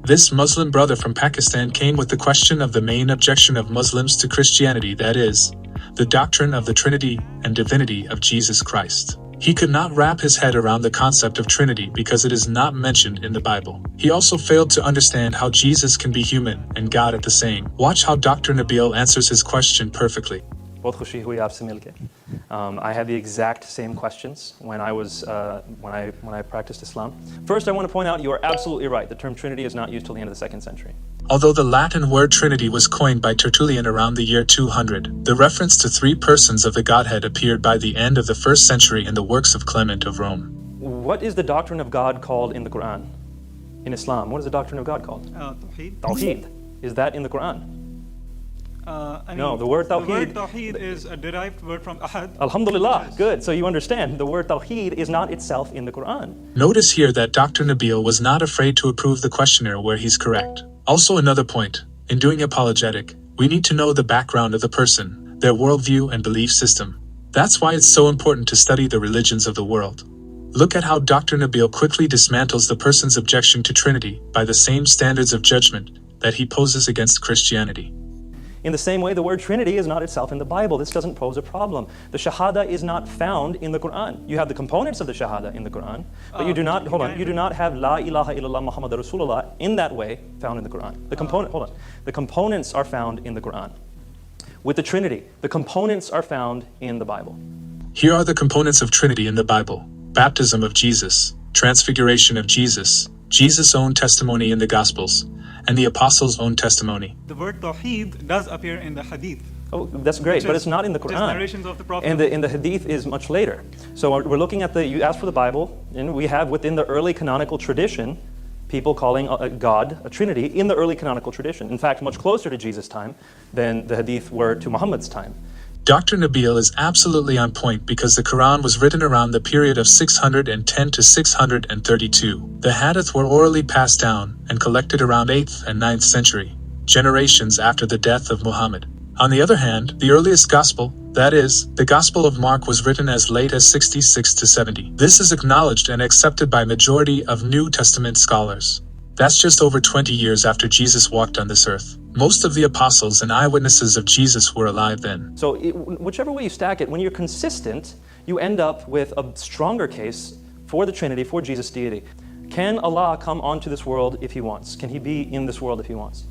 This Muslim brother from Pakistan came with the question of the main objection of Muslims to Christianity, that is, the doctrine of the Trinity and divinity of Jesus Christ. He could not wrap his head around the concept of Trinity because it is not mentioned in the Bible. He also failed to understand how Jesus can be human and God at the same. Watch how Dr. Nabeel answers his question perfectly. I had the exact same questions when I practiced Islam. First, I want to point out you are absolutely right. The term Trinity is not used till the end of the 2nd century. Although the Latin word Trinity was coined by Tertullian around the year 200, the reference to 3 persons of the Godhead appeared by the end of the 1st century in the works of Clement of Rome. What is the doctrine of God called in the Quran? In Islam, what is the doctrine of God called? Tawheed. Tawheed. Is that in the Quran? No, the word Tawheed is a derived word from Ahad. Alhamdulillah, good. So you understand, the word Tawheed is not itself in the Quran. Notice here that Dr. Nabeel was not afraid to approve the questionnaire where he's correct. Also another point, in doing apologetic, we need to know the background of the person, their worldview and belief system. That's why it's so important to study the religions of the world. Look at how Dr. Nabeel quickly dismantles the person's objection to Trinity by the same standards of judgment that he poses against Christianity. In the same way, the word Trinity is not itself in the Bible. This doesn't pose a problem. The Shahada is not found in the Quran. You have the components of the Shahada in the Quran, but you do not, you do not have La ilaha illallah Muhammad Rasulullah in that way found in the Quran. The components are found in the Quran. With the Trinity, the components are found in the Bible. Here are the components of Trinity in the Bible: baptism of Jesus, transfiguration of Jesus, Jesus' own testimony in the Gospels, and the Apostles' own testimony. The word Tawheed does appear in the Hadith. Oh, that's great, but it's not in the Quran. Narrations of the Prophet. And the Hadith is much later. So we're looking at you asked for the Bible, and we have within the early canonical tradition, people calling God a Trinity in the early canonical tradition. In fact, much closer to Jesus' time than the Hadith were to Muhammad's time. Dr. Nabeel is absolutely on point because the Quran was written around the period of 610 to 632. The Hadith were orally passed down and collected around 8th and 9th century, generations after the death of Muhammad. On the other hand, the earliest Gospel, that is, the Gospel of Mark, was written as late as 66 to 70. This is acknowledged and accepted by majority of New Testament scholars. That's just over 20 years after Jesus walked on this earth. Most of the apostles and eyewitnesses of Jesus were alive then. So whichever way you stack it, when you're consistent, you end up with a stronger case for the Trinity, for Jesus' deity. Can Allah come onto this world if He wants? Can He be in this world if He wants?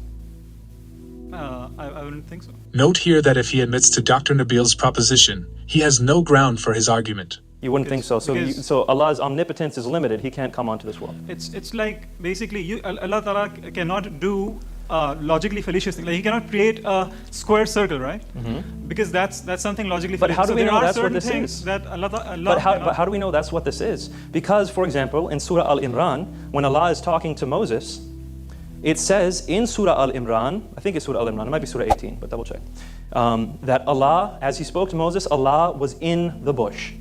I wouldn't think so. Note here that if he admits to Dr. Nabeel's proposition, he has no ground for his argument. You wouldn't think so. So Allah's omnipotence is limited. He can't come onto this world. It's like basically Allah Ta'ala cannot do logically fallacious thing. Like He cannot create a square circle, right? Mm-hmm. Because that's something logically fallacious. But how do we know that's what this is? That Allah but how do we know that's what this is? Because, for example, in Surah Al-Imran, when Allah is talking to Moses, it says in Surah Al-Imran, I think it's Surah Al-Imran, it might be Surah 18, but double check, that Allah, as He spoke to Moses, Allah was in the bush.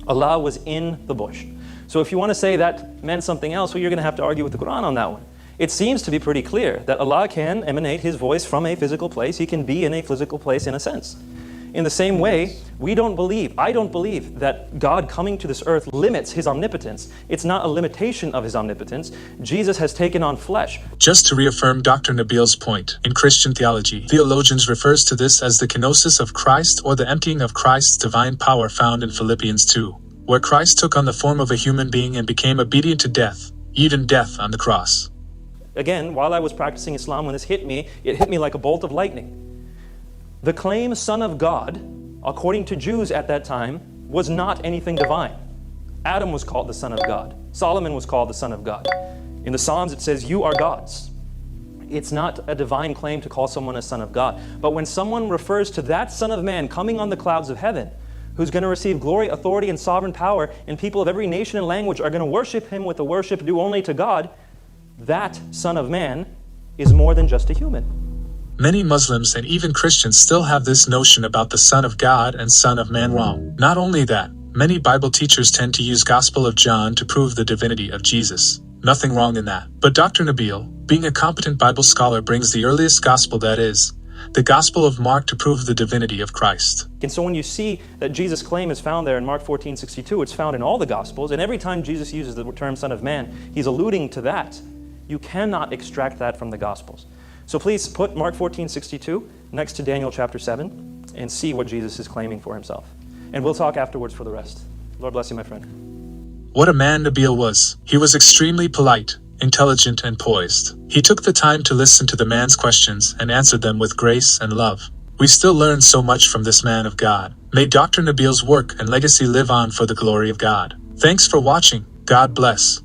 Allah was in the bush. So if you want to say that meant something else, well, you're going to have to argue with the Quran on that one. It seems to be pretty clear that Allah can emanate His voice from a physical place. He can be in a physical place in a sense. In the same way, I don't believe that God coming to this earth limits His omnipotence. It's not a limitation of His omnipotence. Jesus has taken on flesh. Just to reaffirm Dr. Nabeel's point, in Christian theology, theologians refers to this as the kenosis of Christ, or the emptying of Christ's divine power found in Philippians 2, where Christ took on the form of a human being and became obedient to death, even death on the cross. Again, while I was practicing Islam, when this hit me, it hit me like a bolt of lightning. The claim Son of God, according to Jews at that time, was not anything divine. Adam was called the Son of God. Solomon was called the Son of God. In the Psalms it says, "You are gods." It's not a divine claim to call someone a son of God. But when someone refers to that Son of Man coming on the clouds of heaven, who's going to receive glory, authority, and sovereign power, and people of every nation and language are going to worship Him with a worship due only to God, that Son of Man is more than just a human. Many Muslims and even Christians still have this notion about the Son of God and Son of Man wrong. Not only that, many Bible teachers tend to use Gospel of John to prove the divinity of Jesus. Nothing wrong in that. But Dr. Nabeel, being a competent Bible scholar, brings the earliest Gospel, that is, the Gospel of Mark, to prove the divinity of Christ. And so when you see that Jesus' claim is found there in Mark 14:62, it's found in all the Gospels, and every time Jesus uses the term Son of Man, He's alluding to that. You cannot extract that from the Gospels. So please put Mark 14:62 next to Daniel chapter 7 and see what Jesus is claiming for himself. And we'll talk afterwards for the rest. Lord bless you, my friend. What a man Nabeel was. He was extremely polite, intelligent, and poised. He took the time to listen to the man's questions and answered them with grace and love. We still learn so much from this man of God. May Dr. Nabeel's work and legacy live on for the glory of God. Thanks for watching. God bless.